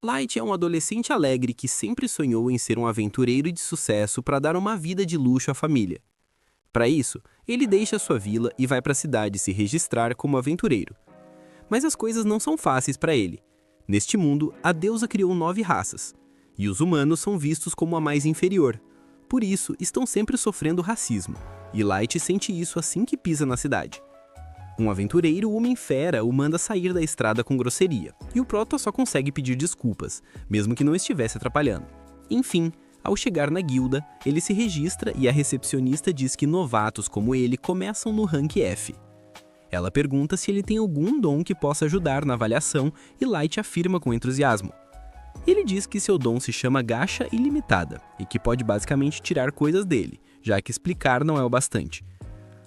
Light é um adolescente alegre que sempre sonhou em ser um aventureiro de sucesso para dar uma vida de luxo à família. Para isso, ele deixa sua vila e vai para a cidade se registrar como aventureiro. Mas as coisas não são fáceis para ele. Neste mundo, a deusa criou 9 raças, e os humanos são vistos como a mais inferior. Por isso, estão sempre sofrendo racismo, e Light sente isso assim que pisa na cidade. Um aventureiro homem-fera o manda sair da estrada com grosseria, e o Prota só consegue pedir desculpas, mesmo que não estivesse atrapalhando. Enfim, ao chegar na guilda, ele se registra e a recepcionista diz que novatos como ele começam no rank F. Ela pergunta se ele tem algum dom que possa ajudar na avaliação e Light afirma com entusiasmo. Ele diz que seu dom se chama Gacha Ilimitada e que pode basicamente tirar coisas dele, já que explicar não é o bastante.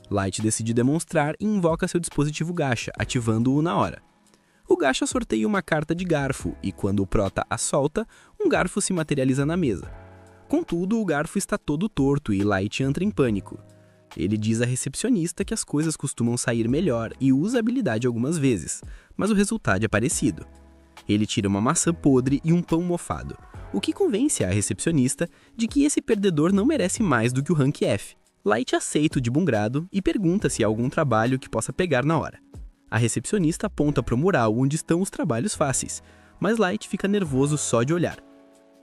Light decide demonstrar e invoca seu dispositivo Gacha, ativando-o na hora. O Gacha sorteia uma carta de garfo e quando o Prota a solta, um garfo se materializa na mesa. Contudo, o garfo está todo torto e Light entra em pânico. Ele diz à recepcionista que as coisas costumam sair melhor e usa a habilidade algumas vezes, mas o resultado é parecido. Ele tira uma maçã podre e um pão mofado, o que convence a recepcionista de que esse perdedor não merece mais do que o rank F. Light aceita de bom grado e pergunta se há algum trabalho que possa pegar na hora. A recepcionista aponta para o mural onde estão os trabalhos fáceis, mas Light fica nervoso só de olhar.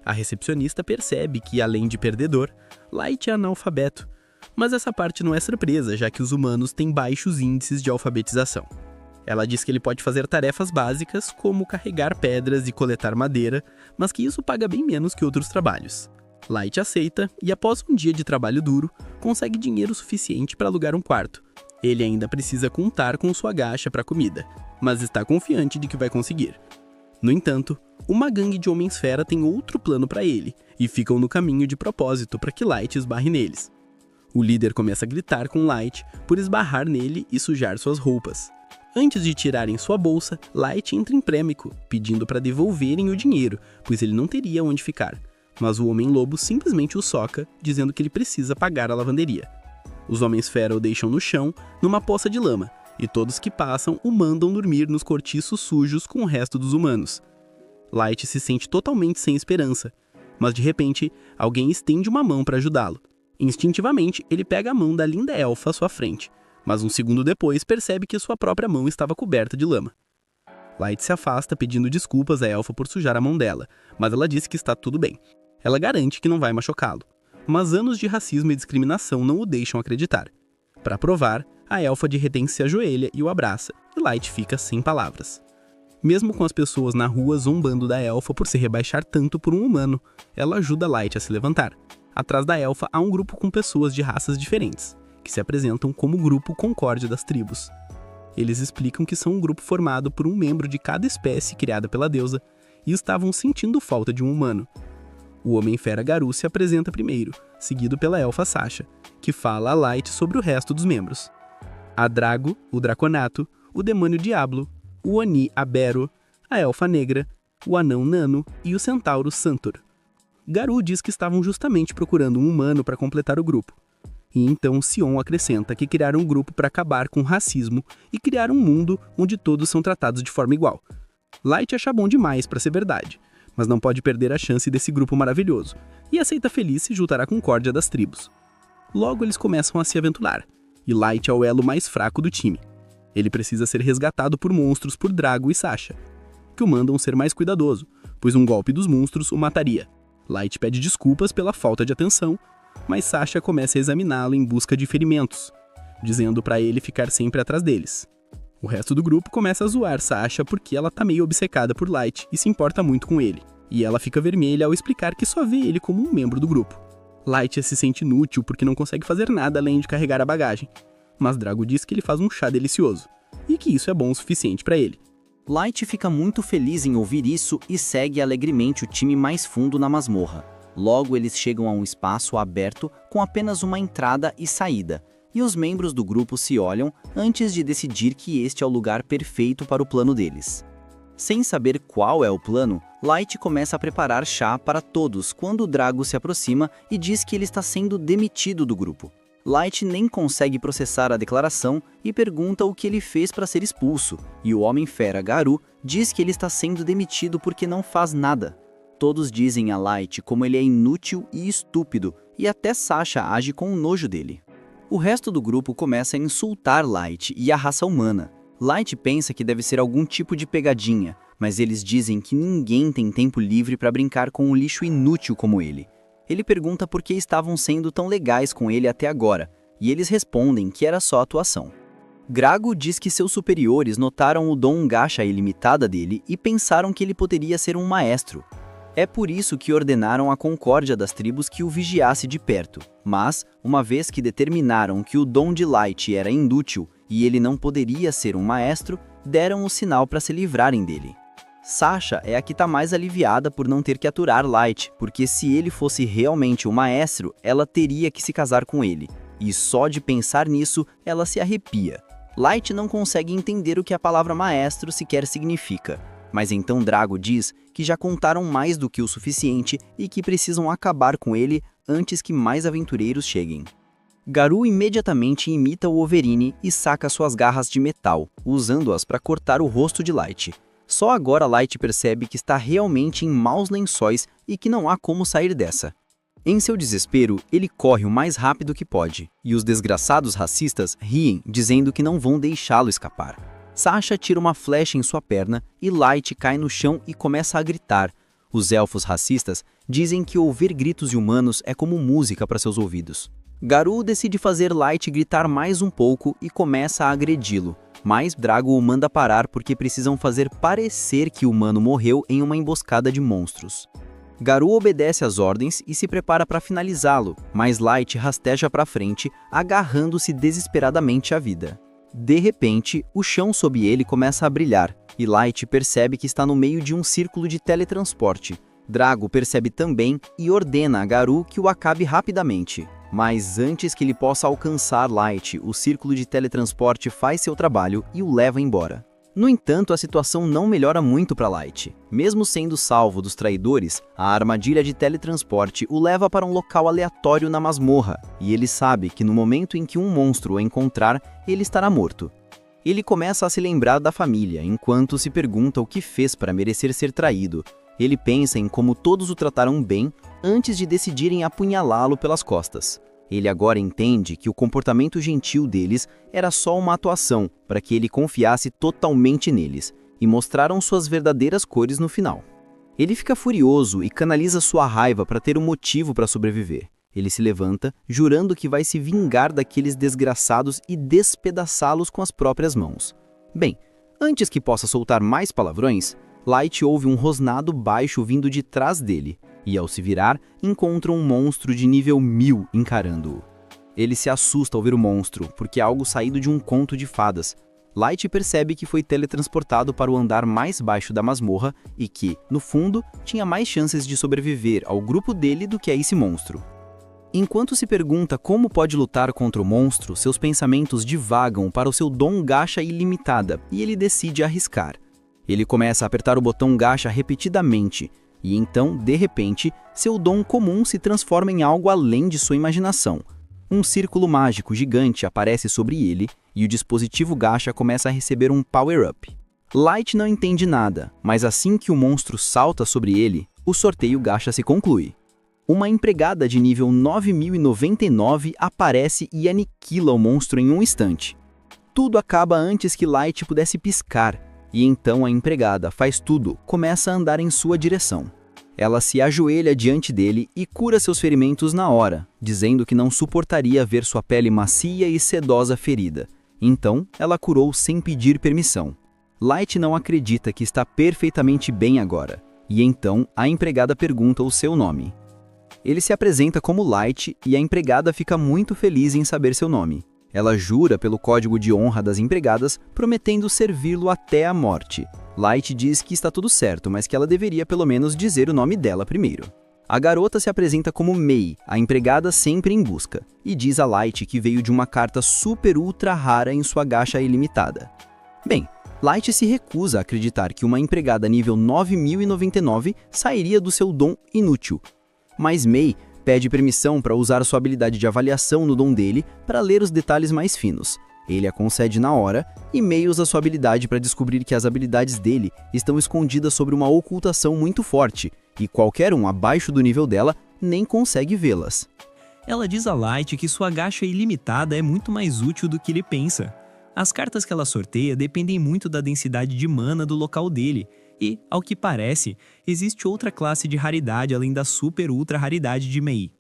A recepcionista percebe que, além de perdedor, Light é analfabeto. Mas essa parte não é surpresa, já que os humanos têm baixos índices de alfabetização. Ela diz que ele pode fazer tarefas básicas, como carregar pedras e coletar madeira, mas que isso paga bem menos que outros trabalhos. Light aceita e, após um dia de trabalho duro, consegue dinheiro suficiente para alugar um quarto. Ele ainda precisa contar com sua gacha para comida, mas está confiante de que vai conseguir. No entanto, uma gangue de homens-fera tem outro plano para ele, e ficam no caminho de propósito para que Light esbarre neles. O líder começa a gritar com Light por esbarrar nele e sujar suas roupas. Antes de tirarem sua bolsa, Light entra em pânico, pedindo para devolverem o dinheiro, pois ele não teria onde ficar. Mas o Homem-Lobo simplesmente o soca, dizendo que ele precisa pagar a lavanderia. Os Homens-Fera o deixam no chão, numa poça de lama, e todos que passam o mandam dormir nos cortiços sujos com o resto dos humanos. Light se sente totalmente sem esperança, mas de repente, alguém estende uma mão para ajudá-lo. Instintivamente, ele pega a mão da linda elfa à sua frente, mas um segundo depois percebe que sua própria mão estava coberta de lama. Light se afasta pedindo desculpas à elfa por sujar a mão dela, mas ela diz que está tudo bem. Ela garante que não vai machucá-lo, mas anos de racismo e discriminação não o deixam acreditar. Para provar, a elfa de repente se ajoelha e o abraça, e Light fica sem palavras. Mesmo com as pessoas na rua zombando da elfa por se rebaixar tanto por um humano, ela ajuda Light a se levantar. Atrás da elfa há um grupo com pessoas de raças diferentes, que se apresentam como o Grupo Concórdia das Tribos. Eles explicam que são um grupo formado por um membro de cada espécie criada pela deusa e estavam sentindo falta de um humano. O Homem-Fera Garu se apresenta primeiro, seguido pela elfa Sasha, que fala a Light sobre o resto dos membros. A Drago, o Draconato, o Demônio Diablo, o Oni Abero, a Elfa Negra, o Anão Nano e o Centauro Santor. Garu diz que estavam justamente procurando um humano para completar o grupo. E então Sion acrescenta que criaram um grupo para acabar com o racismo e criar um mundo onde todos são tratados de forma igual. Light acha bom demais para ser verdade, mas não pode perder a chance desse grupo maravilhoso, e aceita feliz se juntar à concórdia das tribos. Logo eles começam a se aventurar, e Light é o elo mais fraco do time. Ele precisa ser resgatado por monstros por Drago e Sasha, que o mandam ser mais cuidadoso, pois um golpe dos monstros o mataria. Light pede desculpas pela falta de atenção, mas Sasha começa a examiná-lo em busca de ferimentos, dizendo para ele ficar sempre atrás deles. O resto do grupo começa a zoar Sasha porque ela tá meio obcecada por Light e se importa muito com ele, e ela fica vermelha ao explicar que só vê ele como um membro do grupo. Light se sente inútil porque não consegue fazer nada além de carregar a bagagem, mas Drago diz que ele faz um chá delicioso, e que isso é bom o suficiente para ele. Light fica muito feliz em ouvir isso e segue alegremente o time mais fundo na masmorra. Logo eles chegam a um espaço aberto com apenas uma entrada e saída, e os membros do grupo se olham antes de decidir que este é o lugar perfeito para o plano deles. Sem saber qual é o plano, Light começa a preparar chá para todos quando o Drago se aproxima e diz que ele está sendo demitido do grupo. Light nem consegue processar a declaração e pergunta o que ele fez para ser expulso, e o Homem-Fera Garou diz que ele está sendo demitido porque não faz nada. Todos dizem a Light como ele é inútil e estúpido, e até Sasha age com nojo dele. O resto do grupo começa a insultar Light e a raça humana. Light pensa que deve ser algum tipo de pegadinha, mas eles dizem que ninguém tem tempo livre para brincar com um lixo inútil como ele. Ele pergunta por que estavam sendo tão legais com ele até agora, e eles respondem que era só atuação. Grago diz que seus superiores notaram o dom gacha ilimitada dele e pensaram que ele poderia ser um maestro. É por isso que ordenaram a concórdia das tribos que o vigiasse de perto, mas, uma vez que determinaram que o dom de Light era inútil e ele não poderia ser um maestro, deram o sinal para se livrarem dele. Sasha é a que está mais aliviada por não ter que aturar Light, porque se ele fosse realmente um maestro, ela teria que se casar com ele, e só de pensar nisso, ela se arrepia. Light não consegue entender o que a palavra maestro sequer significa, mas então Drago diz que já contaram mais do que o suficiente e que precisam acabar com ele antes que mais aventureiros cheguem. Garou imediatamente imita o Overine e saca suas garras de metal, usando-as para cortar o rosto de Light. Só agora Light percebe que está realmente em maus lençóis e que não há como sair dessa. Em seu desespero, ele corre o mais rápido que pode, e os desgraçados racistas riem, dizendo que não vão deixá-lo escapar. Sasha tira uma flecha em sua perna e Light cai no chão e começa a gritar. Os elfos racistas dizem que ouvir gritos de humanos é como música para seus ouvidos. Garou decide fazer Light gritar mais um pouco e começa a agredi-lo. Mas Drago o manda parar porque precisam fazer parecer que o humano morreu em uma emboscada de monstros. Garou obedece às ordens e se prepara para finalizá-lo, mas Light rasteja para frente, agarrando-se desesperadamente à vida. De repente, o chão sob ele começa a brilhar, e Light percebe que está no meio de um círculo de teletransporte. Drago percebe também e ordena a Garou que o acabe rapidamente. Mas antes que ele possa alcançar Light, o círculo de teletransporte faz seu trabalho e o leva embora. No entanto, a situação não melhora muito para Light. Mesmo sendo salvo dos traidores, a armadilha de teletransporte o leva para um local aleatório na masmorra, e ele sabe que no momento em que um monstro o encontrar, ele estará morto. Ele começa a se lembrar da família, enquanto se pergunta o que fez para merecer ser traído. Ele pensa em como todos o trataram bem antes de decidirem apunhalá-lo pelas costas. Ele agora entende que o comportamento gentil deles era só uma atuação para que ele confiasse totalmente neles, e mostraram suas verdadeiras cores no final. Ele fica furioso e canaliza sua raiva para ter um motivo para sobreviver. Ele se levanta, jurando que vai se vingar daqueles desgraçados e despedaçá-los com as próprias mãos. Bem, antes que possa soltar mais palavrões, Light ouve um rosnado baixo vindo de trás dele, e ao se virar, encontra um monstro de nível 1000 encarando-o. Ele se assusta ao ver o monstro, porque é algo saído de um conto de fadas. Light percebe que foi teletransportado para o andar mais baixo da masmorra e que, no fundo, tinha mais chances de sobreviver ao grupo dele do que a esse monstro. Enquanto se pergunta como pode lutar contra o monstro, seus pensamentos divagam para o seu dom gacha ilimitada e ele decide arriscar. Ele começa a apertar o botão gacha repetidamente, e então, de repente, seu dom comum se transforma em algo além de sua imaginação. Um círculo mágico gigante aparece sobre ele, e o dispositivo gacha começa a receber um power-up. Light não entende nada, mas assim que o monstro salta sobre ele, o sorteio gacha se conclui. Uma empregada de nível 9099 aparece e aniquila o monstro em um instante. Tudo acaba antes que Light pudesse piscar, e então a empregada faz tudo, começa a andar em sua direção. Ela se ajoelha diante dele e cura seus ferimentos na hora, dizendo que não suportaria ver sua pele macia e sedosa ferida. Então, ela curou sem pedir permissão. Light não acredita que está perfeitamente bem agora, e então a empregada pergunta o seu nome. Ele se apresenta como Light e a empregada fica muito feliz em saber seu nome. Ela jura pelo código de honra das empregadas, prometendo servi-lo até a morte. Light diz que está tudo certo, mas que ela deveria pelo menos dizer o nome dela primeiro. A garota se apresenta como Mei, a empregada sempre em busca, e diz a Light que veio de uma carta super ultra rara em sua gacha ilimitada. Bem, Light se recusa a acreditar que uma empregada nível 9099 sairia do seu dom inútil. Mas Mei pede permissão para usar sua habilidade de avaliação no dom dele para ler os detalhes mais finos. Ele a concede na hora, e Mei usa sua habilidade para descobrir que as habilidades dele estão escondidas sobre uma ocultação muito forte, e qualquer um abaixo do nível dela nem consegue vê-las. Ela diz a Light que sua gacha ilimitada é muito mais útil do que ele pensa. As cartas que ela sorteia dependem muito da densidade de mana do local dele, e, ao que parece, existe outra classe de raridade além da super ultra raridade de Mei.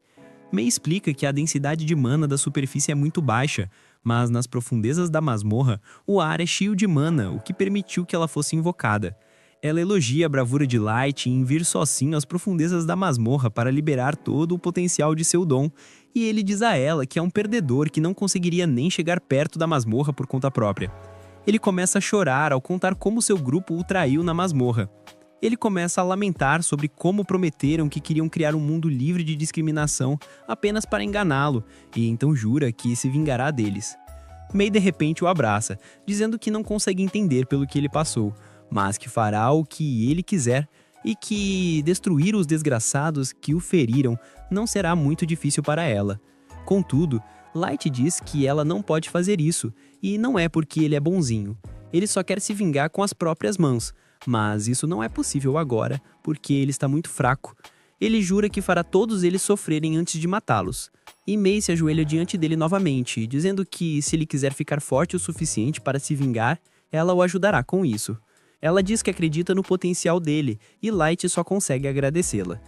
Mei explica que a densidade de mana da superfície é muito baixa, mas nas profundezas da masmorra, o ar é cheio de mana, o que permitiu que ela fosse invocada. Ela elogia a bravura de Light em vir sozinho às profundezas da masmorra para liberar todo o potencial de seu dom, e ele diz a ela que é um perdedor que não conseguiria nem chegar perto da masmorra por conta própria. Ele começa a chorar ao contar como seu grupo o traiu na masmorra. Ele começa a lamentar sobre como prometeram que queriam criar um mundo livre de discriminação apenas para enganá-lo, e então jura que se vingará deles. Mei de repente o abraça, dizendo que não consegue entender pelo que ele passou, mas que fará o que ele quiser e que destruir os desgraçados que o feriram não será muito difícil para ela. Contudo, Light diz que ela não pode fazer isso, e não é porque ele é bonzinho. Ele só quer se vingar com as próprias mãos, mas isso não é possível agora, porque ele está muito fraco. Ele jura que fará todos eles sofrerem antes de matá-los. E Mei se ajoelha diante dele novamente, dizendo que se ele quiser ficar forte o suficiente para se vingar, ela o ajudará com isso. Ela diz que acredita no potencial dele, e Light só consegue agradecê-la.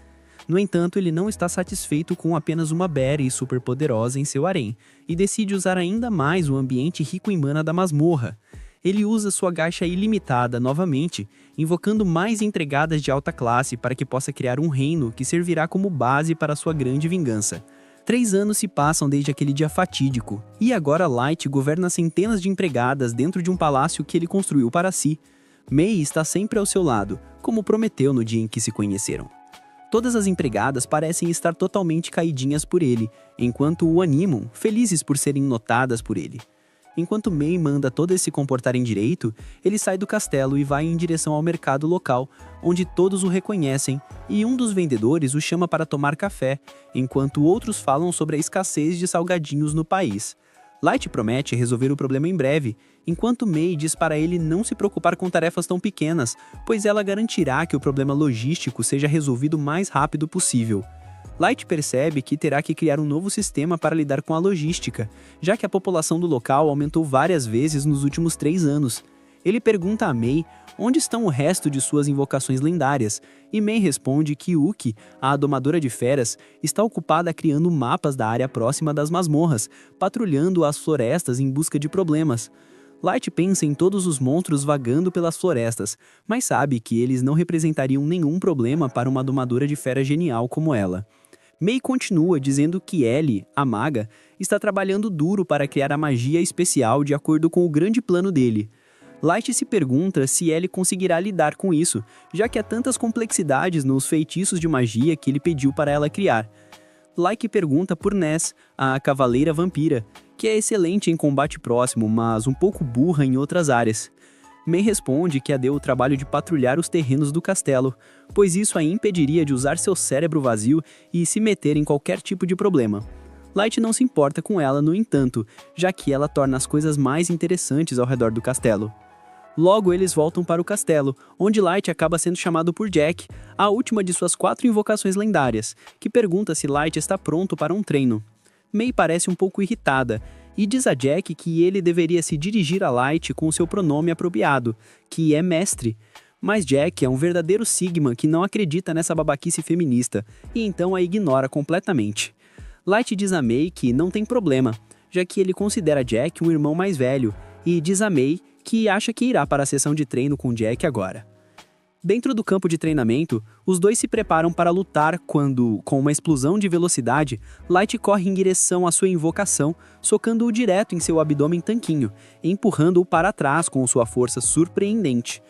No entanto, ele não está satisfeito com apenas uma berry superpoderosa em seu harém, e decide usar ainda mais o ambiente rico em mana da masmorra. Ele usa sua gacha ilimitada novamente, invocando mais entregadas de alta classe para que possa criar um reino que servirá como base para sua grande vingança. 3 anos se passam desde aquele dia fatídico, e agora Light governa centenas de empregadas dentro de um palácio que ele construiu para si. Mei está sempre ao seu lado, como prometeu no dia em que se conheceram. Todas as empregadas parecem estar totalmente caidinhas por ele, enquanto o animam, felizes por serem notadas por ele. Enquanto Mei manda todas se comportarem direito, ele sai do castelo e vai em direção ao mercado local, onde todos o reconhecem, e um dos vendedores o chama para tomar café, enquanto outros falam sobre a escassez de salgadinhos no país. Light promete resolver o problema em breve, enquanto Mei diz para ele não se preocupar com tarefas tão pequenas, pois ela garantirá que o problema logístico seja resolvido o mais rápido possível. Light percebe que terá que criar um novo sistema para lidar com a logística, já que a população do local aumentou várias vezes nos últimos 3 anos. Ele pergunta a Mei onde estão o resto de suas invocações lendárias, e Mei responde que Uki, a domadora de feras, está ocupada criando mapas da área próxima das masmorras, patrulhando as florestas em busca de problemas. Light pensa em todos os monstros vagando pelas florestas, mas sabe que eles não representariam nenhum problema para uma domadora de fera genial como ela. Mei continua dizendo que Ellie, a maga, está trabalhando duro para criar a magia especial de acordo com o grande plano dele. Light se pergunta se Ellie conseguirá lidar com isso, já que há tantas complexidades nos feitiços de magia que ele pediu para ela criar. Light pergunta por Ness, a cavaleira vampira, que é excelente em combate próximo, mas um pouco burra em outras áreas. Mei responde que a deu o trabalho de patrulhar os terrenos do castelo, pois isso a impediria de usar seu cérebro vazio e se meter em qualquer tipo de problema. Light não se importa com ela, no entanto, já que ela torna as coisas mais interessantes ao redor do castelo. Logo, eles voltam para o castelo, onde Light acaba sendo chamado por Jack, a última de suas 4 invocações lendárias, que pergunta se Light está pronto para um treino. Mei parece um pouco irritada, e diz a Jack que ele deveria se dirigir a Light com seu pronome apropriado, que é mestre. Mas Jack é um verdadeiro Sigma que não acredita nessa babaquice feminista, e então a ignora completamente. Light diz a Mei que não tem problema, já que ele considera Jack um irmão mais velho, e diz a Mei que acha que irá para a sessão de treino com Jack agora. Dentro do campo de treinamento, os dois se preparam para lutar quando, com uma explosão de velocidade, Light corre em direção à sua invocação, socando-o direto em seu abdômen tanquinho, empurrando-o para trás com sua força surpreendente.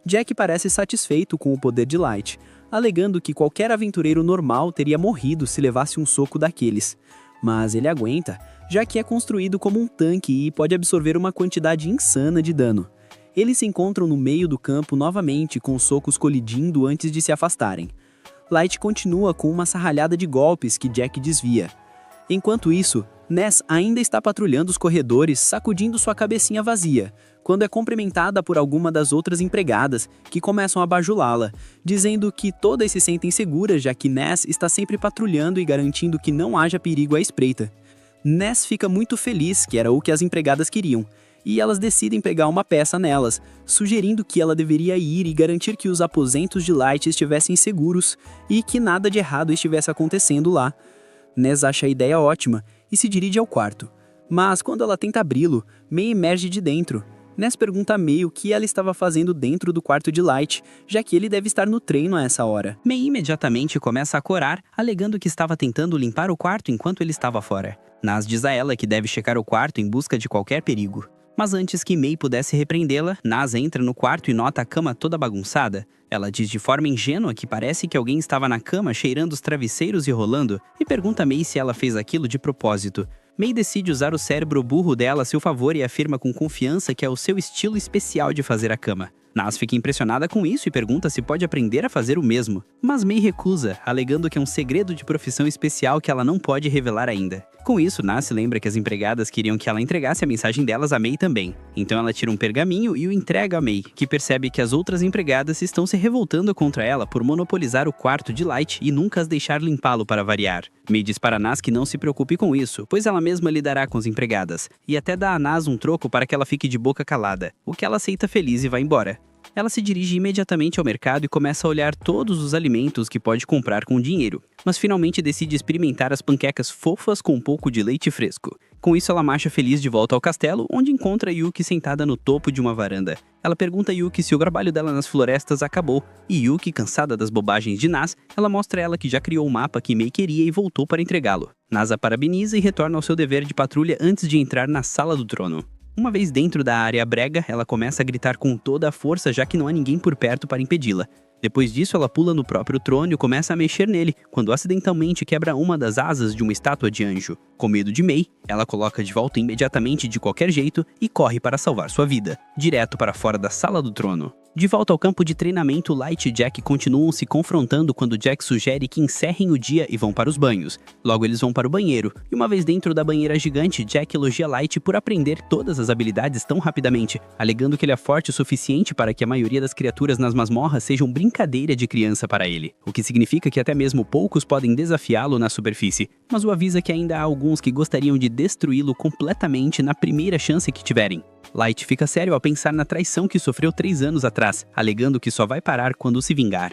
Jack parece satisfeito com o poder de Light, alegando que qualquer aventureiro normal teria morrido se levasse um soco daqueles. Mas ele aguenta, já que é construído como um tanque e pode absorver uma quantidade insana de dano. Eles se encontram no meio do campo novamente, com os socos colidindo antes de se afastarem. Light continua com uma sarralhada de golpes que Jack desvia. Enquanto isso, Ness ainda está patrulhando os corredores, sacudindo sua cabecinha vazia, quando é cumprimentada por alguma das outras empregadas, que começam a bajulá-la, dizendo que todas se sentem seguras, já que Ness está sempre patrulhando e garantindo que não haja perigo à espreita. Ness fica muito feliz, que era o que as empregadas queriam, e elas decidem pegar uma peça nelas, sugerindo que ela deveria ir e garantir que os aposentos de Light estivessem seguros e que nada de errado estivesse acontecendo lá. Ness acha a ideia ótima e se dirige ao quarto. Mas quando ela tenta abri-lo, May emerge de dentro. Ness pergunta a May o que ela estava fazendo dentro do quarto de Light, já que ele deve estar no treino a essa hora. May imediatamente começa a corar, alegando que estava tentando limpar o quarto enquanto ele estava fora. Nas diz a ela que deve checar o quarto em busca de qualquer perigo. Mas antes que May pudesse repreendê-la, Nas entra no quarto e nota a cama toda bagunçada. Ela diz de forma ingênua que parece que alguém estava na cama cheirando os travesseiros e rolando, e pergunta a May se ela fez aquilo de propósito. May decide usar o cérebro burro dela a seu favor e afirma com confiança que é o seu estilo especial de fazer a cama. Nas fica impressionada com isso e pergunta se pode aprender a fazer o mesmo. Mas May recusa, alegando que é um segredo de profissão especial que ela não pode revelar ainda. Com isso, Nas se lembra que as empregadas queriam que ela entregasse a mensagem delas a May também. Então ela tira um pergaminho e o entrega a May, que percebe que as outras empregadas estão se revoltando contra ela por monopolizar o quarto de Light e nunca as deixar limpá-lo para variar. May diz para Nas que não se preocupe com isso, pois ela mesma lidará com as empregadas, e até dá a Nas um troco para que ela fique de boca calada, o que ela aceita feliz e vai embora. Ela se dirige imediatamente ao mercado e começa a olhar todos os alimentos que pode comprar com dinheiro, mas finalmente decide experimentar as panquecas fofas com um pouco de leite fresco. Com isso, ela marcha feliz de volta ao castelo, onde encontra Yuki sentada no topo de uma varanda. Ela pergunta a Yuki se o trabalho dela nas florestas acabou, e Yuki, cansada das bobagens de Nas, ela mostra a ela que já criou o mapa que May queria e voltou para entregá-lo. Nas a parabeniza e retorna ao seu dever de patrulha antes de entrar na Sala do Trono. Uma vez dentro da área brega, ela começa a gritar com toda a força, já que não há ninguém por perto para impedi-la. Depois disso, ela pula no próprio trono e começa a mexer nele, quando acidentalmente quebra uma das asas de uma estátua de anjo. Com medo de May, ela coloca de volta imediatamente de qualquer jeito e corre para salvar sua vida, direto para fora da Sala do Trono. De volta ao campo de treinamento, Light e Jack continuam se confrontando quando Jack sugere que encerrem o dia e vão para os banhos. Logo eles vão para o banheiro, e uma vez dentro da banheira gigante, Jack elogia Light por aprender todas as habilidades tão rapidamente, alegando que ele é forte o suficiente para que a maioria das criaturas nas masmorras sejam brincadeira de criança para ele, o que significa que até mesmo poucos podem desafiá-lo na superfície, mas o avisa que ainda há alguns que gostariam de destruí-lo completamente na primeira chance que tiverem. Light fica sério ao pensar na traição que sofreu 3 anos atrás, alegando que só vai parar quando se vingar.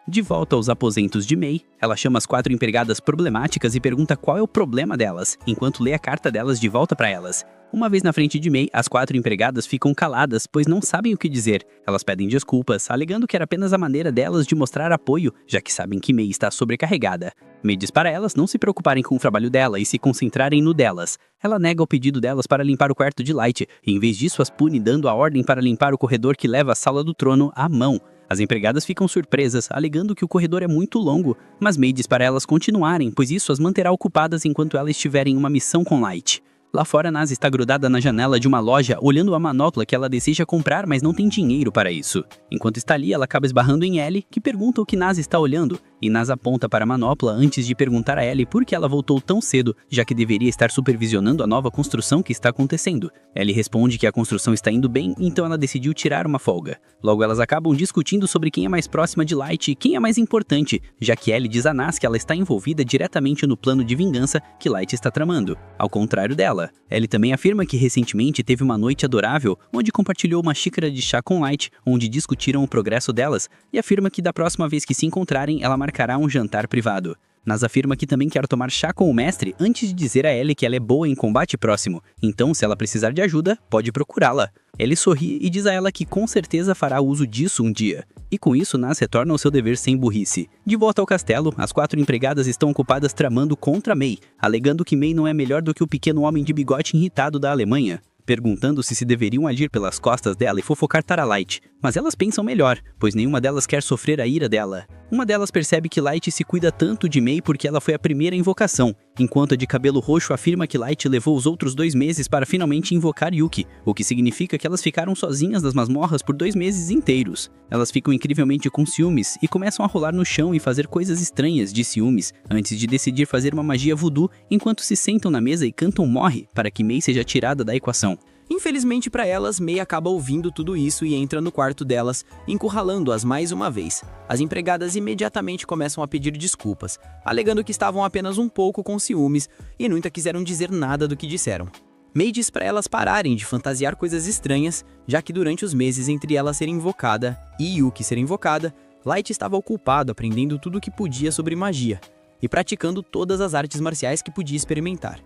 De volta aos aposentos de May, ela chama as 4 empregadas problemáticas e pergunta qual é o problema delas, enquanto lê a carta delas de volta para elas. Uma vez na frente de May, as 4 empregadas ficam caladas, pois não sabem o que dizer. Elas pedem desculpas, alegando que era apenas a maneira delas de mostrar apoio, já que sabem que May está sobrecarregada. May diz para elas não se preocuparem com o trabalho dela e se concentrarem no delas. Ela nega o pedido delas para limpar o quarto de Light, e em vez disso as pune dando a ordem para limpar o corredor que leva à Sala do Trono à mão. As empregadas ficam surpresas, alegando que o corredor é muito longo, mas May diz para elas continuarem, pois isso as manterá ocupadas enquanto elas estiverem em uma missão com Light. Lá fora, Nas está grudada na janela de uma loja, olhando a manopla que ela deseja comprar, mas não tem dinheiro para isso. Enquanto está ali, ela acaba esbarrando em Ellie, que pergunta o que Nas está olhando, e Nas aponta para a manopla antes de perguntar a Ellie por que ela voltou tão cedo, já que deveria estar supervisionando a nova construção que está acontecendo. Ellie responde que a construção está indo bem, então ela decidiu tirar uma folga. Logo, elas acabam discutindo sobre quem é mais próxima de Light e quem é mais importante, já que Ellie diz a Nas que ela está envolvida diretamente no plano de vingança que Light está tramando, ao contrário dela. Ellie também afirma que recentemente teve uma noite adorável, onde compartilhou uma xícara de chá com Light, onde discutiram o progresso delas, e afirma que da próxima vez que se encontrarem, ela marcará um jantar privado. Nas afirma que também quer tomar chá com o mestre antes de dizer a Ellie que ela é boa em combate próximo, então se ela precisar de ajuda, pode procurá-la. Ellie sorri e diz a ela que com certeza fará uso disso um dia. E com isso, Nas retorna ao seu dever sem burrice. De volta ao castelo, as 4 empregadas estão ocupadas tramando contra May, alegando que May não é melhor do que o pequeno homem de bigode irritado da Alemanha, perguntando se deveriam agir pelas costas dela e fofocar para Light, mas elas pensam melhor, pois nenhuma delas quer sofrer a ira dela. Uma delas percebe que Light se cuida tanto de May porque ela foi a primeira invocação, enquanto a de cabelo roxo afirma que Light levou os outros 2 meses para finalmente invocar Yuki, o que significa que elas ficaram sozinhas nas masmorras por 2 meses inteiros. Elas ficam incrivelmente com ciúmes e começam a rolar no chão e fazer coisas estranhas de ciúmes, antes de decidir fazer uma magia voodoo enquanto se sentam na mesa e cantam Morre para que Mei seja tirada da equação. Infelizmente para elas, Mei acaba ouvindo tudo isso e entra no quarto delas, encurralando-as mais uma vez. As empregadas imediatamente começam a pedir desculpas, alegando que estavam apenas um pouco com ciúmes e nunca quiseram dizer nada do que disseram. Mei diz para elas pararem de fantasiar coisas estranhas, já que durante os meses entre ela ser invocada e Yuki ser invocada, Light estava ocupado aprendendo tudo o que podia sobre magia e praticando todas as artes marciais que podia experimentar.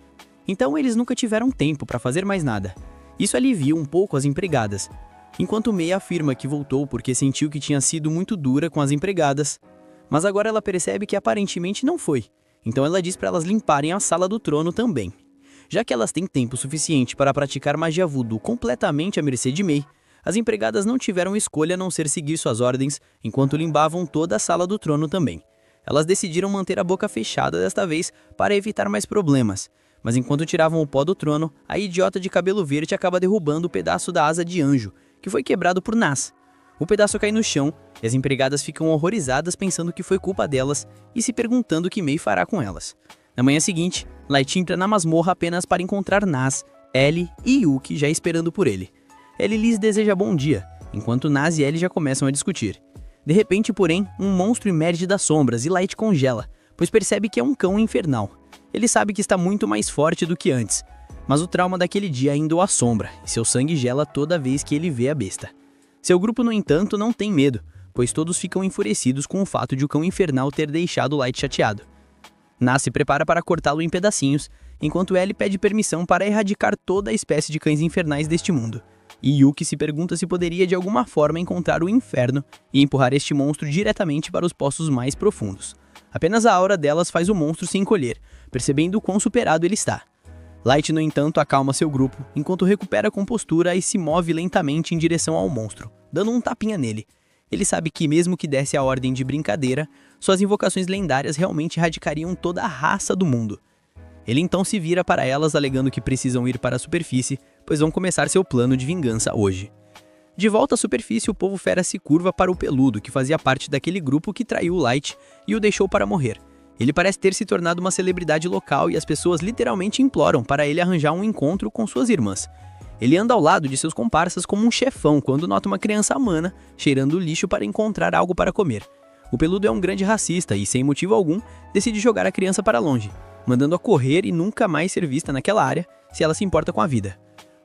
Então eles nunca tiveram tempo para fazer mais nada. Isso alivia um pouco as empregadas, enquanto Mei afirma que voltou porque sentiu que tinha sido muito dura com as empregadas, mas agora ela percebe que aparentemente não foi, então ela diz para elas limparem a sala do trono também. Já que elas têm tempo suficiente para praticar magia voodoo completamente à mercê de Mei, as empregadas não tiveram escolha a não ser seguir suas ordens enquanto limpavam toda a sala do trono também. Elas decidiram manter a boca fechada desta vez para evitar mais problemas. Mas enquanto tiravam o pó do trono, a idiota de cabelo verde acaba derrubando o pedaço da asa de anjo, que foi quebrado por Nas. O pedaço cai no chão, e as empregadas ficam horrorizadas pensando que foi culpa delas e se perguntando o que Mei fará com elas. Na manhã seguinte, Light entra na masmorra apenas para encontrar Nas, Ellie e Yuki já esperando por ele. Ellie lhes deseja bom dia, enquanto Nas e Ellie já começam a discutir. De repente, porém, um monstro emerge das sombras e Light congela, pois percebe que é um cão infernal. Ele sabe que está muito mais forte do que antes, mas o trauma daquele dia ainda o assombra, e seu sangue gela toda vez que ele vê a besta. Seu grupo, no entanto, não tem medo, pois todos ficam enfurecidos com o fato de o cão infernal ter deixado Light chateado. Nas se prepara para cortá-lo em pedacinhos, enquanto Ellie pede permissão para erradicar toda a espécie de cães infernais deste mundo. E Yuki se pergunta se poderia de alguma forma encontrar o inferno e empurrar este monstro diretamente para os poços mais profundos. Apenas a aura delas faz o monstro se encolher, percebendo o quão superado ele está. Light, no entanto, acalma seu grupo, enquanto recupera a compostura e se move lentamente em direção ao monstro, dando um tapinha nele. Ele sabe que mesmo que desse a ordem de brincadeira, suas invocações lendárias realmente erradicariam toda a raça do mundo. Ele então se vira para elas alegando que precisam ir para a superfície, pois vão começar seu plano de vingança hoje. De volta à superfície, o povo fera se curva para o peludo, que fazia parte daquele grupo que traiu o Light e o deixou para morrer. Ele parece ter se tornado uma celebridade local e as pessoas literalmente imploram para ele arranjar um encontro com suas irmãs. Ele anda ao lado de seus comparsas como um chefão quando nota uma criança amana cheirando lixo para encontrar algo para comer. O peludo é um grande racista e, sem motivo algum, decide jogar a criança para longe, mandando-a correr e nunca mais ser vista naquela área se ela se importa com a vida.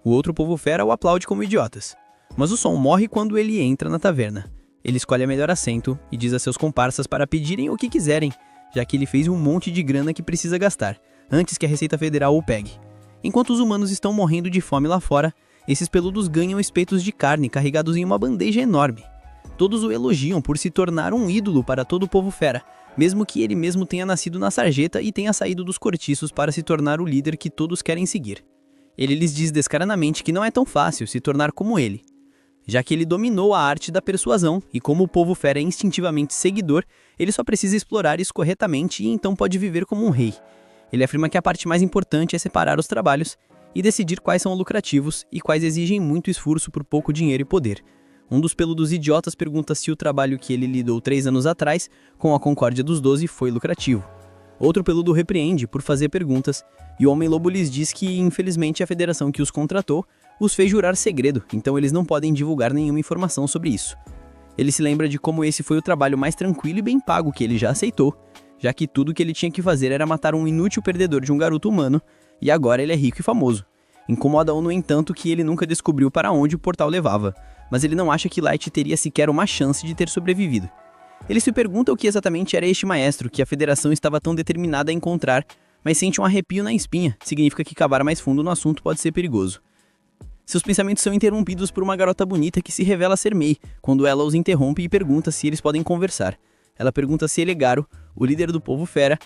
O outro povo fera o aplaude como idiotas. Mas o som morre quando ele entra na taverna. Ele escolhe a melhor assento e diz a seus comparsas para pedirem o que quiserem, já que ele fez um monte de grana que precisa gastar, antes que a Receita Federal o pegue. Enquanto os humanos estão morrendo de fome lá fora, esses peludos ganham espetos de carne carregados em uma bandeja enorme. Todos o elogiam por se tornar um ídolo para todo o povo fera, mesmo que ele mesmo tenha nascido na sarjeta e tenha saído dos cortiços para se tornar o líder que todos querem seguir. Ele lhes diz descaradamente que não é tão fácil se tornar como ele, já que ele dominou a arte da persuasão e como o povo fera é instintivamente seguidor, ele só precisa explorar isso corretamente e então pode viver como um rei. Ele afirma que a parte mais importante é separar os trabalhos e decidir quais são lucrativos e quais exigem muito esforço por pouco dinheiro e poder. Um dos peludos idiotas pergunta se o trabalho que ele lidou 3 anos atrás, com a Concórdia dos 12, foi lucrativo. Outro peludo repreende por fazer perguntas, e o Homem-Lobo lhes diz que, infelizmente, a federação que os contratou os fez jurar segredo, então eles não podem divulgar nenhuma informação sobre isso. Ele se lembra de como esse foi o trabalho mais tranquilo e bem pago que ele já aceitou, já que tudo que ele tinha que fazer era matar um inútil perdedor de um garoto humano, e agora ele é rico e famoso. Incomoda-o, no entanto, que ele nunca descobriu para onde o portal levava, mas ele não acha que Light teria sequer uma chance de ter sobrevivido. Ele se pergunta o que exatamente era este maestro que a federação estava tão determinada a encontrar, mas sente um arrepio na espinha, significa que cavar mais fundo no assunto pode ser perigoso. Seus pensamentos são interrompidos por uma garota bonita que se revela ser Mei, quando ela os interrompe e pergunta se eles podem conversar. Ela pergunta se ele é Garo, o líder do povo fera,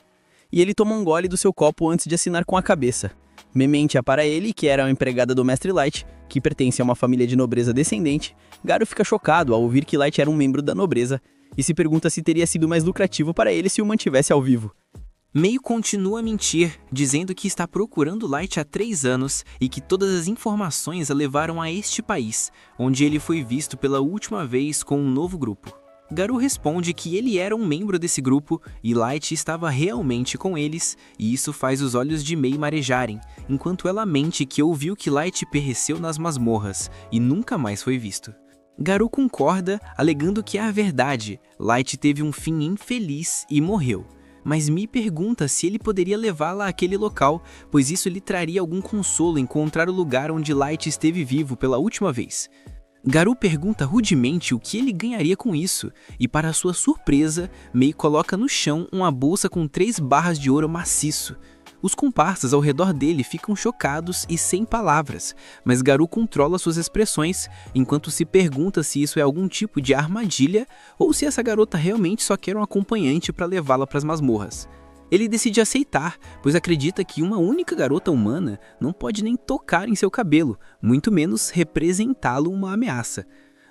e ele toma um gole do seu copo antes de assinar com a cabeça. Memente para ele, que era uma empregada do Mestre Light, que pertence a uma família de nobreza descendente. Garo fica chocado ao ouvir que Light era um membro da nobreza e se pergunta se teria sido mais lucrativo para ele se o mantivesse ao vivo. May continua a mentir, dizendo que está procurando Light há 3 anos e que todas as informações a levaram a este país, onde ele foi visto pela última vez com um novo grupo. Garou responde que ele era um membro desse grupo e Light estava realmente com eles, e isso faz os olhos de May marejarem, enquanto ela mente que ouviu que Light pereceu nas masmorras e nunca mais foi visto. Garou concorda, alegando que é a verdade, Light teve um fim infeliz e morreu. Mas May pergunta se ele poderia levá-la àquele local, pois isso lhe traria algum consolo encontrar o lugar onde Light esteve vivo pela última vez. Garou pergunta rudemente o que ele ganharia com isso, e para sua surpresa, May coloca no chão uma bolsa com 3 barras de ouro maciço. Os comparsas ao redor dele ficam chocados e sem palavras, mas Garou controla suas expressões, enquanto se pergunta se isso é algum tipo de armadilha ou se essa garota realmente só quer um acompanhante para levá-la para as masmorras. Ele decide aceitar, pois acredita que uma única garota humana não pode nem tocar em seu cabelo, muito menos representá-lo uma ameaça.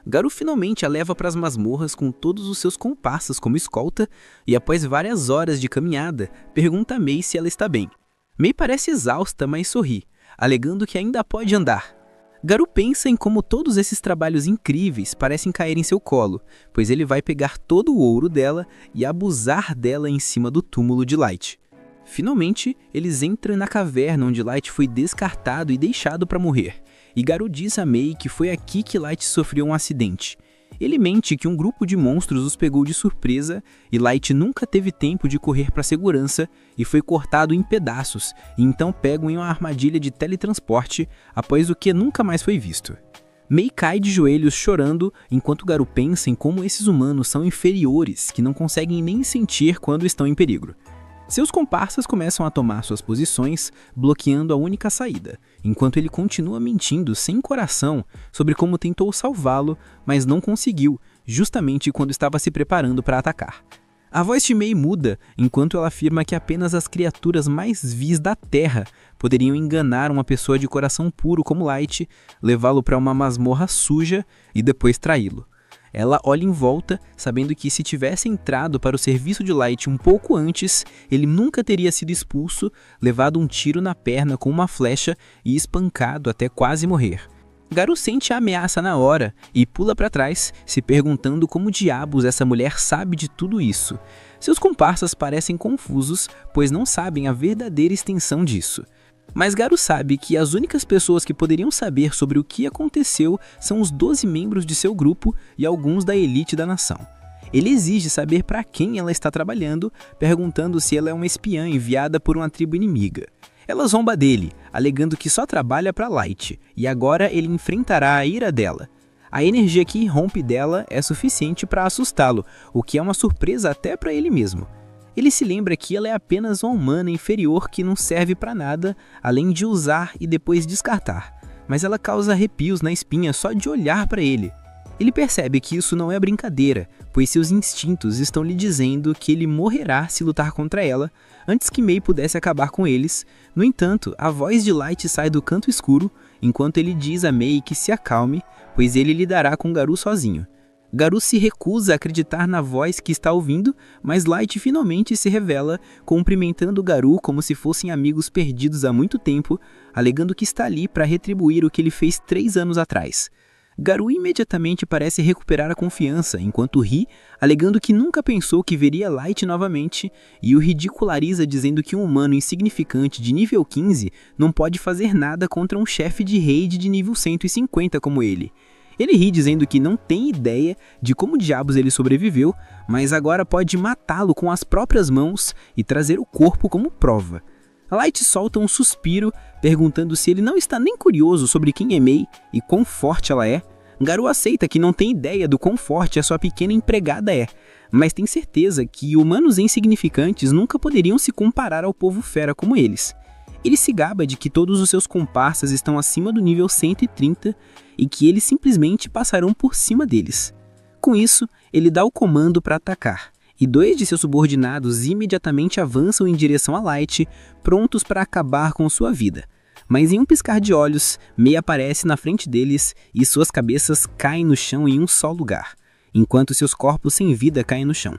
Garou finalmente a leva para as masmorras com todos os seus comparsas como escolta e após várias horas de caminhada, pergunta a May se ela está bem. May parece exausta, mas sorri, alegando que ainda pode andar. Garou pensa em como todos esses trabalhos incríveis parecem cair em seu colo, pois ele vai pegar todo o ouro dela e abusar dela em cima do túmulo de Light. Finalmente, eles entram na caverna onde Light foi descartado e deixado para morrer, e Garou diz a May que foi aqui que Light sofreu um acidente. Ele mente que um grupo de monstros os pegou de surpresa e Light nunca teve tempo de correr para segurança e foi cortado em pedaços, e então pego em uma armadilha de teletransporte, após o que nunca mais foi visto. May cai de joelhos chorando, enquanto Garou pensa em como esses humanos são inferiores, que não conseguem nem sentir quando estão em perigo. Seus comparsas começam a tomar suas posições, bloqueando a única saída, enquanto ele continua mentindo sem coração sobre como tentou salvá-lo, mas não conseguiu, justamente quando estava se preparando para atacar. A voz de May muda, enquanto ela afirma que apenas as criaturas mais vis da Terra poderiam enganar uma pessoa de coração puro como Light, levá-lo para uma masmorra suja e depois traí-lo. Ela olha em volta, sabendo que se tivesse entrado para o serviço de Light um pouco antes, ele nunca teria sido expulso, levado um tiro na perna com uma flecha e espancado até quase morrer. Garou sente a ameaça na hora e pula para trás, se perguntando como diabos essa mulher sabe de tudo isso. Seus comparsas parecem confusos, pois não sabem a verdadeira extensão disso. Mas Garou sabe que as únicas pessoas que poderiam saber sobre o que aconteceu são os 12 membros de seu grupo e alguns da elite da nação. Ele exige saber para quem ela está trabalhando, perguntando se ela é uma espiã enviada por uma tribo inimiga. Ela zomba dele, alegando que só trabalha para Light, e agora ele enfrentará a ira dela. A energia que irrompe dela é suficiente para assustá-lo, o que é uma surpresa até para ele mesmo. Ele se lembra que ela é apenas uma humana inferior que não serve para nada, além de usar e depois descartar. Mas ela causa arrepios na espinha só de olhar para ele. Ele percebe que isso não é brincadeira, pois seus instintos estão lhe dizendo que ele morrerá se lutar contra ela, antes que May pudesse acabar com eles. No entanto, a voz de Light sai do canto escuro, enquanto ele diz a May que se acalme, pois ele lidará com Garou sozinho. Garou se recusa a acreditar na voz que está ouvindo, mas Light finalmente se revela, cumprimentando Garou como se fossem amigos perdidos há muito tempo, alegando que está ali para retribuir o que ele fez 3 anos atrás. Garou imediatamente parece recuperar a confiança, enquanto ri, alegando que nunca pensou que veria Light novamente, e o ridiculariza dizendo que um humano insignificante de nível 15 não pode fazer nada contra um chefe de raid de nível 150 como ele. Ele ri dizendo que não tem ideia de como diabos ele sobreviveu, mas agora pode matá-lo com as próprias mãos e trazer o corpo como prova. Light solta um suspiro, perguntando se ele não está nem curioso sobre quem é May e quão forte ela é. Garou aceita que não tem ideia do quão forte a sua pequena empregada é, mas tem certeza que humanos insignificantes nunca poderiam se comparar ao povo fera como eles. Ele se gaba de que todos os seus comparsas estão acima do nível 130 e que eles simplesmente passarão por cima deles. Com isso, ele dá o comando para atacar, e 2 de seus subordinados imediatamente avançam em direção a Light, prontos para acabar com sua vida. Mas em um piscar de olhos, May aparece na frente deles e suas cabeças caem no chão em um só lugar, enquanto seus corpos sem vida caem no chão.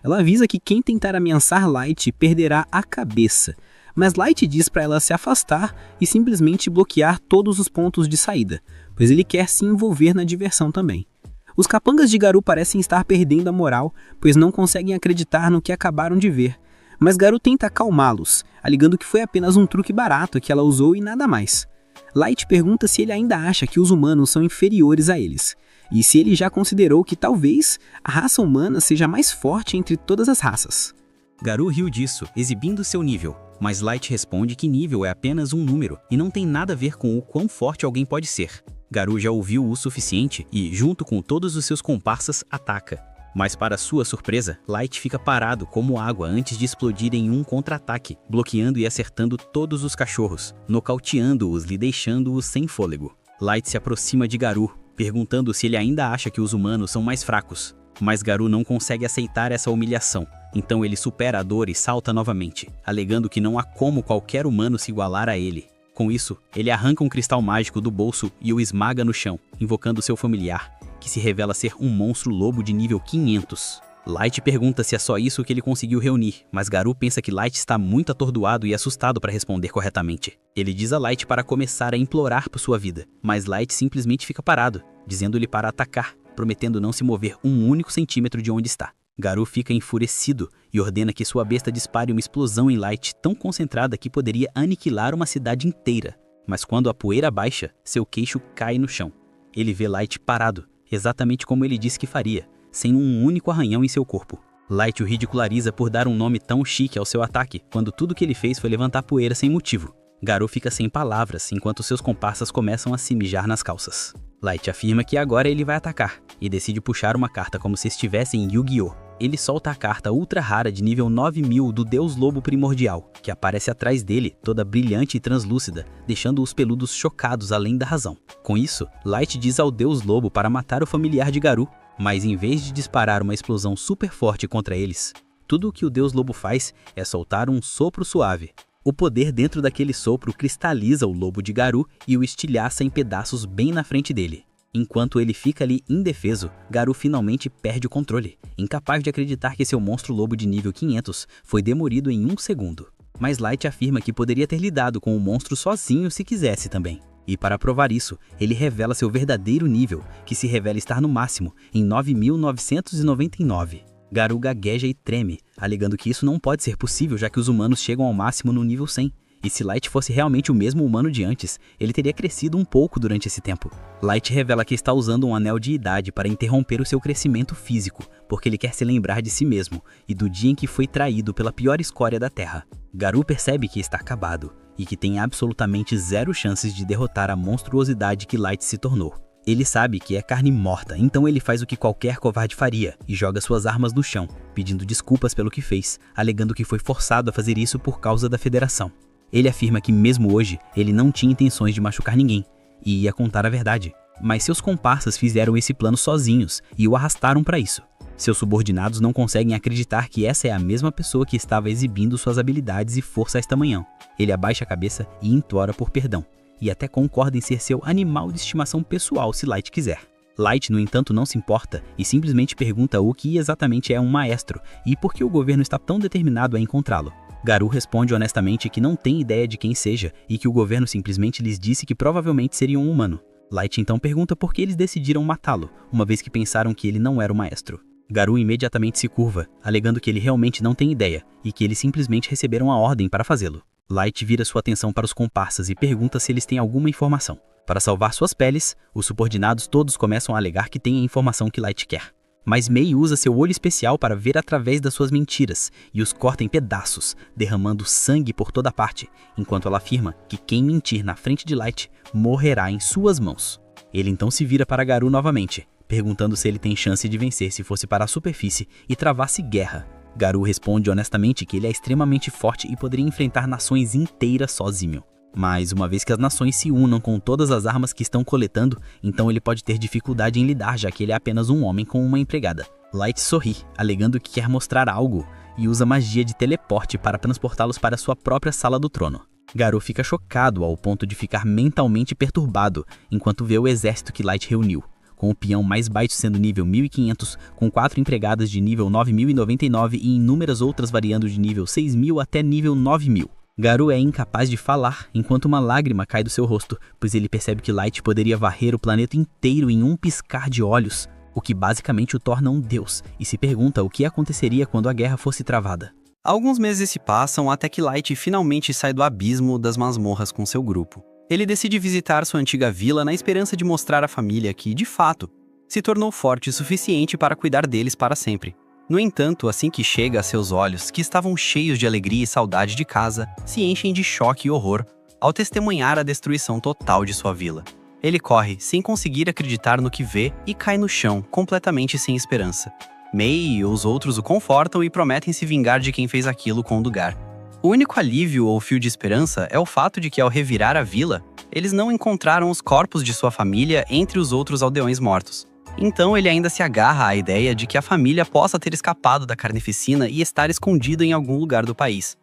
Ela avisa que quem tentar ameaçar Light perderá a cabeça, mas Light diz para ela se afastar e simplesmente bloquear todos os pontos de saída, pois ele quer se envolver na diversão também. Os capangas de Garou parecem estar perdendo a moral, pois não conseguem acreditar no que acabaram de ver, mas Garou tenta acalmá-los, alegando que foi apenas um truque barato que ela usou e nada mais. Light pergunta se ele ainda acha que os humanos são inferiores a eles, e se ele já considerou que talvez a raça humana seja mais forte entre todas as raças. Garou riu disso, exibindo seu nível, mas Light responde que nível é apenas um número e não tem nada a ver com o quão forte alguém pode ser. Garou já ouviu o suficiente e, junto com todos os seus comparsas, ataca. Mas para sua surpresa, Light fica parado como água antes de explodir em um contra-ataque, bloqueando e acertando todos os cachorros, nocauteando-os e deixando-os sem fôlego. Light se aproxima de Garou, perguntando se ele ainda acha que os humanos são mais fracos. Mas Garou não consegue aceitar essa humilhação, então ele supera a dor e salta novamente, alegando que não há como qualquer humano se igualar a ele. Com isso, ele arranca um cristal mágico do bolso e o esmaga no chão, invocando seu familiar, que se revela ser um monstro lobo de nível 500. Light pergunta se é só isso que ele conseguiu reunir, mas Garou pensa que Light está muito atordoado e assustado para responder corretamente. Ele diz a Light para começar a implorar por sua vida, mas Light simplesmente fica parado, dizendo-lhe para atacar, prometendo não se mover um único centímetro de onde está. Garou fica enfurecido e ordena que sua besta dispare uma explosão em Light tão concentrada que poderia aniquilar uma cidade inteira. Mas quando a poeira baixa, seu queixo cai no chão. Ele vê Light parado, exatamente como ele disse que faria, sem um único arranhão em seu corpo. Light o ridiculariza por dar um nome tão chique ao seu ataque, quando tudo que ele fez foi levantar poeira sem motivo. Garou fica sem palavras, enquanto seus comparsas começam a se mijar nas calças. Light afirma que agora ele vai atacar, e decide puxar uma carta como se estivesse em Yu-Gi-Oh! Ele solta a carta ultra rara de nível 9000 do Deus Lobo Primordial, que aparece atrás dele, toda brilhante e translúcida, deixando os peludos chocados além da razão. Com isso, Light diz ao Deus Lobo para matar o familiar de Garou, mas em vez de disparar uma explosão super forte contra eles, tudo o que o Deus Lobo faz é soltar um sopro suave. O poder dentro daquele sopro cristaliza o lobo de Garou e o estilhaça em pedaços bem na frente dele. Enquanto ele fica ali indefeso, Garou finalmente perde o controle, incapaz de acreditar que seu monstro lobo de nível 500 foi demolido em um segundo. Mas Light afirma que poderia ter lidado com o monstro sozinho se quisesse também. E para provar isso, ele revela seu verdadeiro nível, que se revela estar no máximo, em 9.999. Garou gagueja e treme, alegando que isso não pode ser possível já que os humanos chegam ao máximo no nível 100. E se Light fosse realmente o mesmo humano de antes, ele teria crescido um pouco durante esse tempo. Light revela que está usando um anel de idade para interromper o seu crescimento físico, porque ele quer se lembrar de si mesmo e do dia em que foi traído pela pior escória da Terra. Garou percebe que está acabado e que tem absolutamente zero chances de derrotar a monstruosidade que Light se tornou. Ele sabe que é carne morta, então ele faz o que qualquer covarde faria e joga suas armas no chão, pedindo desculpas pelo que fez, alegando que foi forçado a fazer isso por causa da Federação. Ele afirma que mesmo hoje, ele não tinha intenções de machucar ninguém, e ia contar a verdade. Mas seus comparsas fizeram esse plano sozinhos e o arrastaram para isso. Seus subordinados não conseguem acreditar que essa é a mesma pessoa que estava exibindo suas habilidades e força esta manhã. Ele abaixa a cabeça e implora por perdão, e até concorda em ser seu animal de estimação pessoal se Light quiser. Light, no entanto, não se importa e simplesmente pergunta o que exatamente é um maestro e por que o governo está tão determinado a encontrá-lo. Garou responde honestamente que não tem ideia de quem seja e que o governo simplesmente lhes disse que provavelmente seria um humano. Light então pergunta por que eles decidiram matá-lo, uma vez que pensaram que ele não era o maestro. Garou imediatamente se curva, alegando que ele realmente não tem ideia e que eles simplesmente receberam a ordem para fazê-lo. Light vira sua atenção para os comparsas e pergunta se eles têm alguma informação. Para salvar suas peles, os subordinados todos começam a alegar que têm a informação que Light quer. Mas Mei usa seu olho especial para ver através das suas mentiras e os corta em pedaços, derramando sangue por toda parte, enquanto ela afirma que quem mentir na frente de Light morrerá em suas mãos. Ele então se vira para Garou novamente, perguntando se ele tem chance de vencer se fosse para a superfície e travasse guerra. Garou responde honestamente que ele é extremamente forte e poderia enfrentar nações inteiras sozinho. Mas uma vez que as nações se unam com todas as armas que estão coletando, então ele pode ter dificuldade em lidar, já que ele é apenas um homem com uma empregada. Light sorri, alegando que quer mostrar algo, e usa magia de teleporte para transportá-los para sua própria sala do trono. Garou fica chocado ao ponto de ficar mentalmente perturbado enquanto vê o exército que Light reuniu. com o peão mais baixo sendo nível 1500, com 4 empregadas de nível 9099 e inúmeras outras variando de nível 6000 até nível 9000. Garou é incapaz de falar enquanto uma lágrima cai do seu rosto, pois ele percebe que Light poderia varrer o planeta inteiro em um piscar de olhos, o que basicamente o torna um deus, e se pergunta o que aconteceria quando a guerra fosse travada. Alguns meses se passam até que Light finalmente sai do abismo das masmorras com seu grupo. Ele decide visitar sua antiga vila na esperança de mostrar à família que, de fato, se tornou forte o suficiente para cuidar deles para sempre. No entanto, assim que chega a seus olhos, que estavam cheios de alegria e saudade de casa, se enchem de choque e horror ao testemunhar a destruição total de sua vila. Ele corre, sem conseguir acreditar no que vê, e cai no chão, completamente sem esperança. May e os outros o confortam e prometem se vingar de quem fez aquilo com o Dugar. O único alívio ou fio de esperança é o fato de que, ao revirar a vila, eles não encontraram os corpos de sua família entre os outros aldeões mortos. Então ele ainda se agarra à ideia de que a família possa ter escapado da carnificina e estar escondida em algum lugar do país.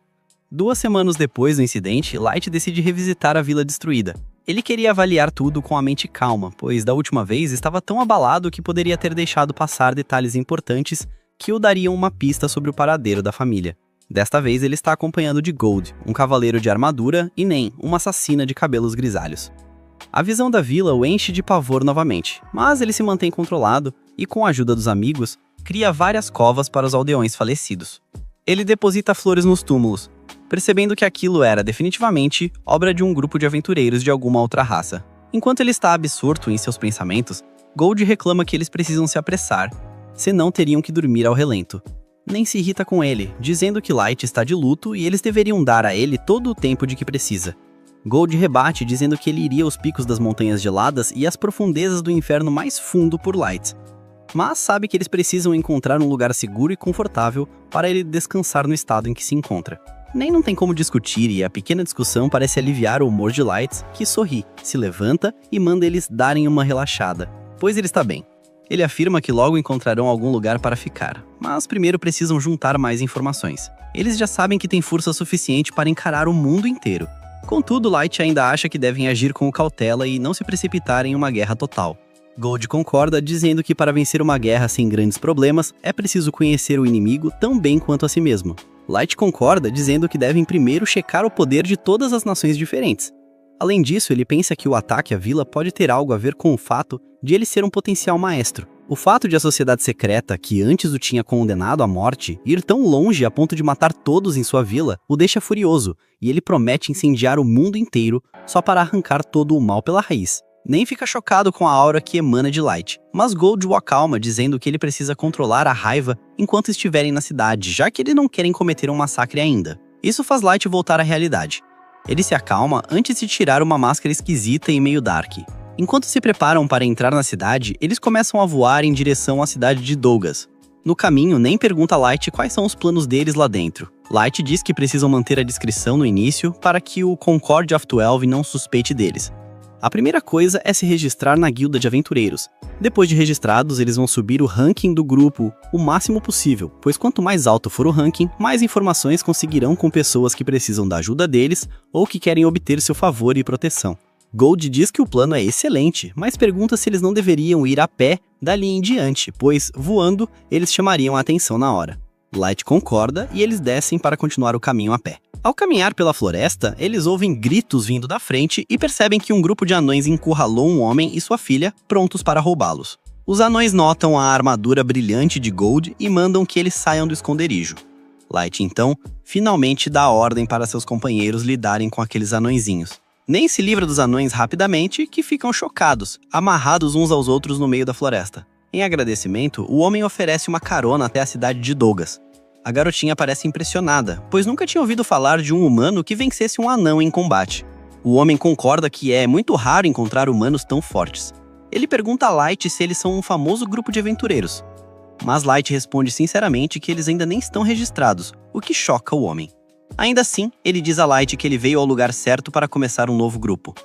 2 semanas depois do incidente, Light decide revisitar a vila destruída. Ele queria avaliar tudo com a mente calma, pois da última vez estava tão abalado que poderia ter deixado passar detalhes importantes que o dariam uma pista sobre o paradeiro da família. Desta vez ele está acompanhado de Gold, um cavaleiro de armadura, e Nen, uma assassina de cabelos grisalhos. A visão da vila o enche de pavor novamente, mas ele se mantém controlado e, com a ajuda dos amigos, cria várias covas para os aldeões falecidos. Ele deposita flores nos túmulos, percebendo que aquilo era definitivamente obra de um grupo de aventureiros de alguma outra raça. Enquanto ele está absorto em seus pensamentos, Gold reclama que eles precisam se apressar, senão teriam que dormir ao relento. Nen se irrita com ele, dizendo que Light está de luto e eles deveriam dar a ele todo o tempo de que precisa. Gold rebate dizendo que ele iria aos picos das montanhas geladas e às profundezas do inferno mais fundo por Light, mas sabe que eles precisam encontrar um lugar seguro e confortável para ele descansar no estado em que se encontra. Nem não tem como discutir e a pequena discussão parece aliviar o humor de Light, que sorri, se levanta e manda eles darem uma relaxada, pois ele está bem. Ele afirma que logo encontrarão algum lugar para ficar, mas primeiro precisam juntar mais informações. Eles já sabem que têm força suficiente para encarar o mundo inteiro. Contudo, Light ainda acha que devem agir com cautela e não se precipitar em uma guerra total. Gold concorda, dizendo que para vencer uma guerra sem grandes problemas, é preciso conhecer o inimigo tão bem quanto a si mesmo. Light concorda, dizendo que devem primeiro checar o poder de todas as nações diferentes. Além disso, ele pensa que o ataque à vila pode ter algo a ver com o fato de ele ser um potencial maestro. O fato de a sociedade secreta, que antes o tinha condenado à morte, ir tão longe a ponto de matar todos em sua vila, o deixa furioso, e ele promete incendiar o mundo inteiro só para arrancar todo o mal pela raiz. Nem fica chocado com a aura que emana de Light, mas Gold o acalma, dizendo que ele precisa controlar a raiva enquanto estiverem na cidade, já que eles não querem cometer um massacre ainda. Isso faz Light voltar à realidade. Ele se acalma antes de tirar uma máscara esquisita e meio dark. Enquanto se preparam para entrar na cidade, eles começam a voar em direção à cidade de Dougas. No caminho, Nen pergunta a Light quais são os planos deles lá dentro. Light diz que precisam manter a discrição no início para que o Concord of 12 não suspeite deles. A primeira coisa é se registrar na guilda de aventureiros. Depois de registrados, eles vão subir o ranking do grupo o máximo possível, pois quanto mais alto for o ranking, mais informações conseguirão com pessoas que precisam da ajuda deles ou que querem obter seu favor e proteção. Gold diz que o plano é excelente, mas pergunta se eles não deveriam ir a pé dali em diante, pois, voando, eles chamariam a atenção na hora. Light concorda e eles descem para continuar o caminho a pé. Ao caminhar pela floresta, eles ouvem gritos vindo da frente e percebem que um grupo de anões encurralou um homem e sua filha, prontos para roubá-los. Os anões notam a armadura brilhante de Gold e mandam que eles saiam do esconderijo. Light, então, finalmente dá ordem para seus companheiros lidarem com aqueles anõezinhos. Nem se livra dos anões rapidamente, que ficam chocados, amarrados uns aos outros no meio da floresta. Em agradecimento, o homem oferece uma carona até a cidade de Dougas. A garotinha parece impressionada, pois nunca tinha ouvido falar de um humano que vencesse um anão em combate. O homem concorda que é muito raro encontrar humanos tão fortes. Ele pergunta a Light se eles são um famoso grupo de aventureiros. Mas Light responde sinceramente que eles ainda nem estão registrados, o que choca o homem. Ainda assim, ele diz a Light que ele veio ao lugar certo para começar um novo grupo.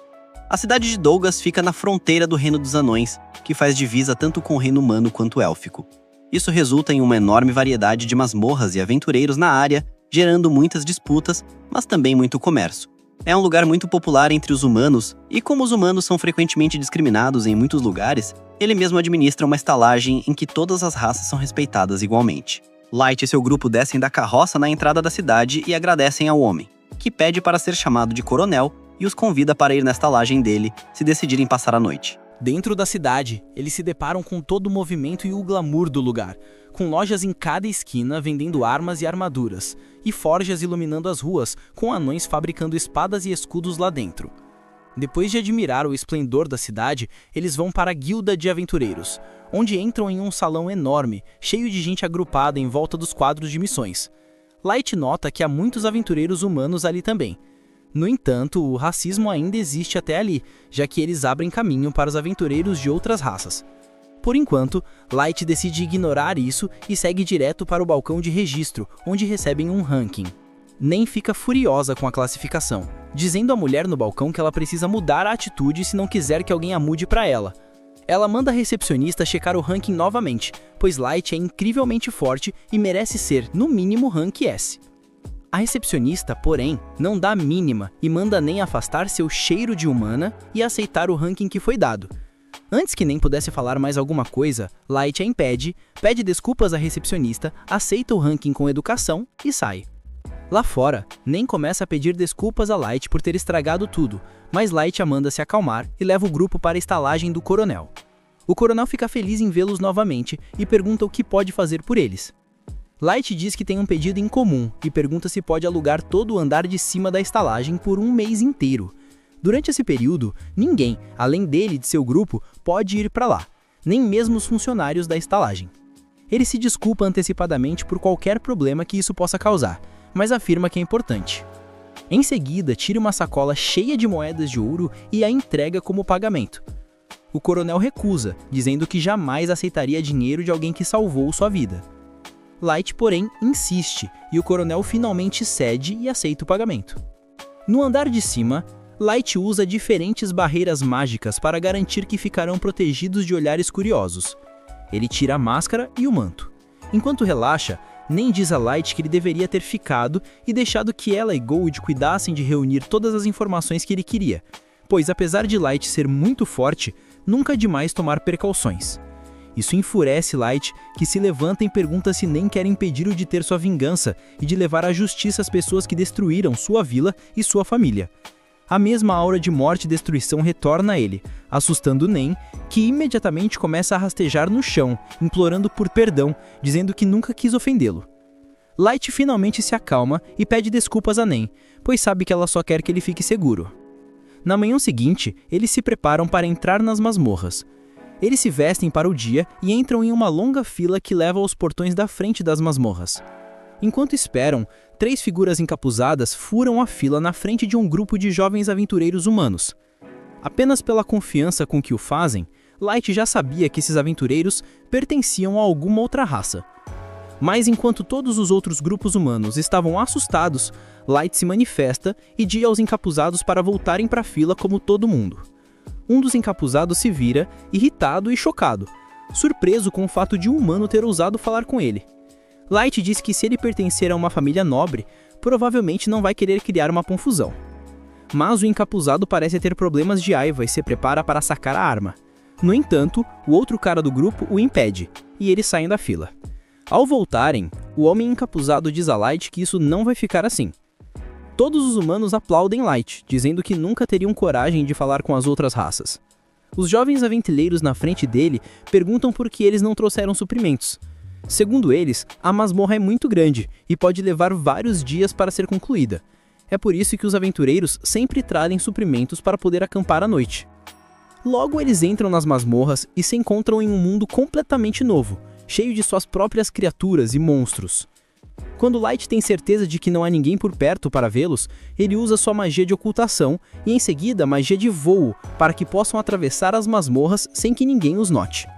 A cidade de Dougas fica na fronteira do Reino dos Anões, que faz divisa tanto com o reino humano quanto élfico. Isso resulta em uma enorme variedade de masmorras e aventureiros na área, gerando muitas disputas, mas também muito comércio. É um lugar muito popular entre os humanos, e como os humanos são frequentemente discriminados em muitos lugares, Ele mesmo administra uma estalagem em que todas as raças são respeitadas igualmente. Light e seu grupo descem da carroça na entrada da cidade e agradecem ao homem, que pede para ser chamado de coronel e os convida para ir na estalagem dele se decidirem passar a noite. Dentro da cidade, eles se deparam com todo o movimento e o glamour do lugar, com lojas em cada esquina vendendo armas e armaduras, e forjas iluminando as ruas, com anões fabricando espadas e escudos lá dentro. Depois de admirar o esplendor da cidade, eles vão para a Guilda de Aventureiros, onde entram em um salão enorme, cheio de gente agrupada em volta dos quadros de missões. Light nota que há muitos aventureiros humanos ali também. No entanto, o racismo ainda existe até ali, já que eles abrem caminho para os aventureiros de outras raças. Por enquanto, Light decide ignorar isso e segue direto para o balcão de registro, onde recebem um ranking. Nen fica furiosa com a classificação, dizendo à mulher no balcão que ela precisa mudar a atitude se não quiser que alguém a mude para ela. Ela manda a recepcionista checar o ranking novamente, pois Light é incrivelmente forte e merece ser, no mínimo, rank S. A recepcionista, porém, não dá a mínima e manda Nen afastar seu cheiro de humana e aceitar o ranking que foi dado. Antes que Nen pudesse falar mais alguma coisa, Light a impede, pede desculpas à recepcionista, aceita o ranking com educação e sai. Lá fora, Nen começa a pedir desculpas a Light por ter estragado tudo, mas Light a manda se acalmar e leva o grupo para a estalagem do coronel. O coronel fica feliz em vê-los novamente e pergunta o que pode fazer por eles. Light diz que tem um pedido em comum e pergunta se pode alugar todo o andar de cima da estalagem por um mês inteiro. Durante esse período, ninguém, além dele e de seu grupo, pode ir para lá, nem mesmo os funcionários da estalagem. Ele se desculpa antecipadamente por qualquer problema que isso possa causar, mas afirma que é importante. Em seguida, tira uma sacola cheia de moedas de ouro e a entrega como pagamento. O coronel recusa, dizendo que jamais aceitaria dinheiro de alguém que salvou sua vida. Light, porém, insiste, e o coronel finalmente cede e aceita o pagamento. No andar de cima, Light usa diferentes barreiras mágicas para garantir que ficarão protegidos de olhares curiosos. Ele tira a máscara e o manto. Enquanto relaxa, Nen diz a Light que ele deveria ter ficado e deixado que ela e Gold cuidassem de reunir todas as informações que ele queria, pois apesar de Light ser muito forte, nunca é demais tomar precauções. Isso enfurece Light, que se levanta e pergunta se Nen quer impedir-o de ter sua vingança e de levar à justiça as pessoas que destruíram sua vila e sua família. A mesma aura de morte e destruição retorna a ele, assustando Nen, que imediatamente começa a rastejar no chão, implorando por perdão, dizendo que nunca quis ofendê-lo. Light finalmente se acalma e pede desculpas a Nen, pois sabe que ela só quer que ele fique seguro. Na manhã seguinte, eles se preparam para entrar nas masmorras. Eles se vestem para o dia e entram em uma longa fila que leva aos portões da frente das masmorras. Enquanto esperam, 3 figuras encapuzadas furam a fila na frente de um grupo de jovens aventureiros humanos. Apenas pela confiança com que o fazem, Light já sabia que esses aventureiros pertenciam a alguma outra raça. Mas enquanto todos os outros grupos humanos estavam assustados, Light se manifesta e diz aos encapuzados para voltarem para a fila como todo mundo. Um dos encapuzados se vira, irritado e chocado, surpreso com o fato de um humano ter ousado falar com ele. Light diz que se ele pertencer a uma família nobre, provavelmente não vai querer criar uma confusão. Mas o encapuzado parece ter problemas de raiva e se prepara para sacar a arma. No entanto, o outro cara do grupo o impede, e eles saem da fila. Ao voltarem, o homem encapuzado diz a Light que isso não vai ficar assim. Todos os humanos aplaudem Light, dizendo que nunca teriam coragem de falar com as outras raças. Os jovens aventureiros na frente dele perguntam por que eles não trouxeram suprimentos. Segundo eles, a masmorra é muito grande e pode levar vários dias para ser concluída. É por isso que os aventureiros sempre trazem suprimentos para poder acampar à noite. Logo eles entram nas masmorras e se encontram em um mundo completamente novo, cheio de suas próprias criaturas e monstros. Quando Light tem certeza de que não há ninguém por perto para vê-los, ele usa sua magia de ocultação e em seguida magia de voo para que possam atravessar as masmorras sem que ninguém os note.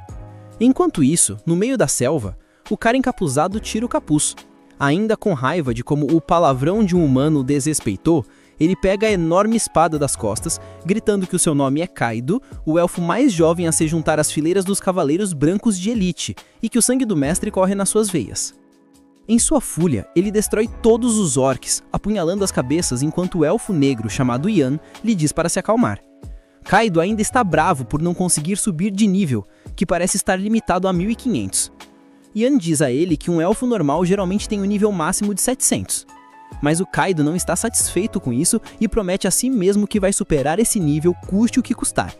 Enquanto isso, no meio da selva, o cara encapuzado tira o capuz. Ainda com raiva de como o palavrão de um humano o desrespeitou, ele pega a enorme espada das costas, gritando que o seu nome é Kaido, o elfo mais jovem a se juntar às fileiras dos cavaleiros brancos de elite, e que o sangue do mestre corre nas suas veias. Em sua fúria, ele destrói todos os orcs, apunhalando as cabeças enquanto o elfo negro chamado Yan lhe diz para se acalmar. Kaido ainda está bravo por não conseguir subir de nível, que parece estar limitado a 1500. Yan diz a ele que um elfo normal geralmente tem um nível máximo de 700. Mas o Kaido não está satisfeito com isso e promete a si mesmo que vai superar esse nível custe o que custar.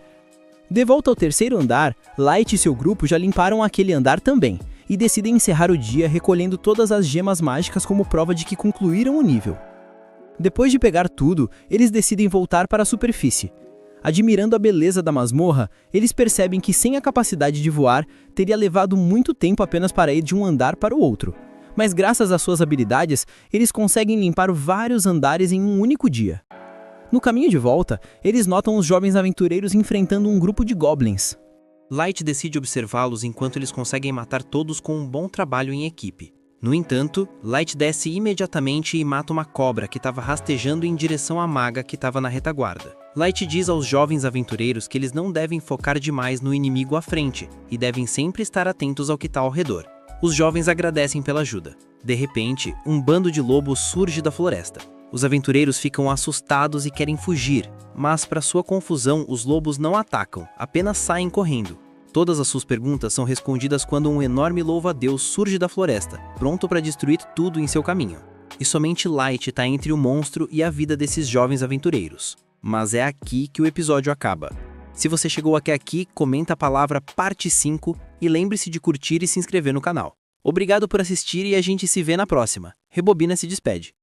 De volta ao terceiro andar, Light e seu grupo já limparam aquele andar também, e decidem encerrar o dia recolhendo todas as gemas mágicas como prova de que concluíram o nível. Depois de pegar tudo, eles decidem voltar para a superfície. Admirando a beleza da masmorra, eles percebem que sem a capacidade de voar, teria levado muito tempo apenas para ir de um andar para o outro. Mas graças às suas habilidades, eles conseguem limpar vários andares em um único dia. No caminho de volta, eles notam os jovens aventureiros enfrentando um grupo de goblins. Light decide observá-los enquanto eles conseguem matar todos com um bom trabalho em equipe. No entanto, Light desce imediatamente e mata uma cobra que estava rastejando em direção à maga que estava na retaguarda. Light diz aos jovens aventureiros que eles não devem focar demais no inimigo à frente e devem sempre estar atentos ao que está ao redor. Os jovens agradecem pela ajuda. De repente, um bando de lobos surge da floresta. Os aventureiros ficam assustados e querem fugir, mas para sua confusão, os lobos não atacam, apenas saem correndo. Todas as suas perguntas são respondidas quando um enorme louva-a-Deus surge da floresta, pronto para destruir tudo em seu caminho. E somente Light está entre o monstro e a vida desses jovens aventureiros. Mas é aqui que o episódio acaba. Se você chegou até aqui, comenta a palavra parte 5 e lembre-se de curtir e se inscrever no canal. Obrigado por assistir e a gente se vê na próxima. Rebobina se despede.